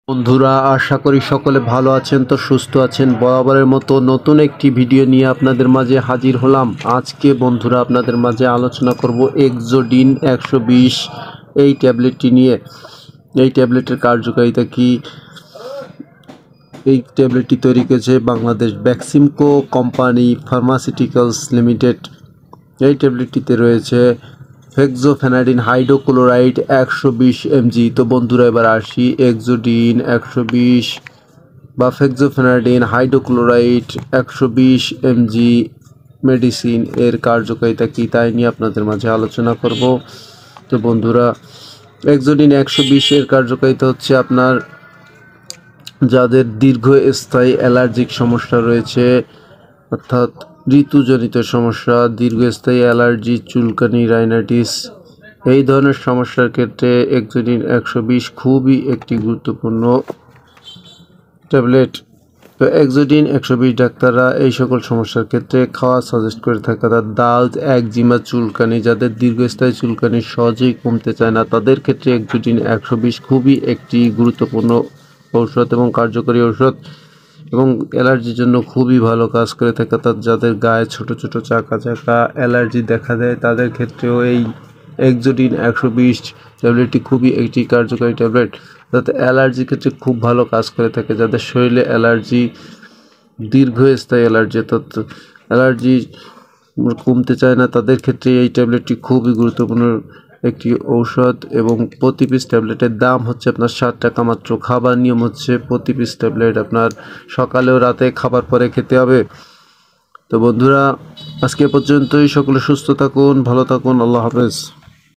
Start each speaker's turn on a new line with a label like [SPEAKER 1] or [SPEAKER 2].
[SPEAKER 1] বন্ধুরা, আশা করি সকলে ভালো আছেন, তো সুস্থ আছেন। বরাবরের মতো নতুন একটি ভিডিও নিয়ে আপনাদের মাঝে হাজির হলাম। আজকে বন্ধুরা আপনাদের মাঝে আলোচনা করব এক্সোডিন 120 এই ট্যাবলেটটি নিয়ে। এই ট্যাবলেটের কার্যকারিতা কি? এই ট্যাবলেটটি তৈরি করেছে Bangladesh Beximco company pharmaceuticals limited. এই ট্যাবলেটটিতে রয়েছে ফেক্সোফেনাডিন হাইড্রোক্লোরাইড 120 mg। তো বন্ধুরা, এবার আসি এক্সোডিন 120 বা ফেক্সোফেনাডিন হাইড্রোক্লোরাইড 120 mg মেডিসিন এর কার্যকারিতা কি তাই নিয়ে আপনাদের মাঝে আলোচনা করব। তো বন্ধুরা, এক্সোডিন 120 এর কার্যকারিতা হচ্ছে আপনার যাদের দীর্ঘস্থায়ী অ্যালার্জিক সমস্যা রয়েছে, অর্থাৎ ঋতুজনিত সমস্যা, দীর্ঘস্থায়ী অ্যালার্জি, চুলকানি, রাইনাইটিস, এই ধরনের সমস্যার ক্ষেত্রে এক্সোডিন 120 খুবই একটি গুরুত্বপূর্ণ ট্যাবলেট। তো এক্সোডিন 120 ডাক্তাররা এই সকল সমস্যার ক্ষেত্রে খাওয়া সাজেস্ট করে থাকে। তার দাঁত, একজিমা, চুলকানি, যাদের দীর্ঘস্থায়ী চুলকানি সহজেই কমতে চায় না, তাদের ক্ষেত্রে এক্সোডিন 120 খুবই একটি গুরুত্বপূর্ণ ঔষধ এবং কার্যকরী ঔষধ, এবং অ্যালার্জির জন্য খুবই ভালো কাজ করে থাকে। অর্থাৎ যাদের গায়ে ছোট ছোট চাকা চাকা অ্যালার্জি দেখা দেয়, তাদের ক্ষেত্রেও এই এক্সোডিন 120 ট্যাবলেটটি খুবই একটি কার্যকরী ট্যাবলেট। যাতে অ্যালার্জির ক্ষেত্রে খুব ভালো কাজ করে থাকে। যাদের শরীরে অ্যালার্জি, দীর্ঘস্থায়ী অ্যালার্জি, অর্থাৎ অ্যালার্জি কমতে চায় না, তাদের ক্ষেত্রে এই ট্যাবলেটটি খুবই গুরুত্বপূর্ণ একটি ঔষধ। এবং প্রতি পিস ট্যাবলেটের দাম হচ্ছে আপনার 60 টাকা মাত্র। খাবার নিয়ম হচ্ছে প্রতি পিস ট্যাবলেট আপনার সকালে ও রাতে খাবার পরে খেতে হবে। তো বন্ধুরা, আজকে পর্যন্তই। সকলে সুস্থ থাকুন, ভালো থাকুন। আল্লাহ হাফেজ।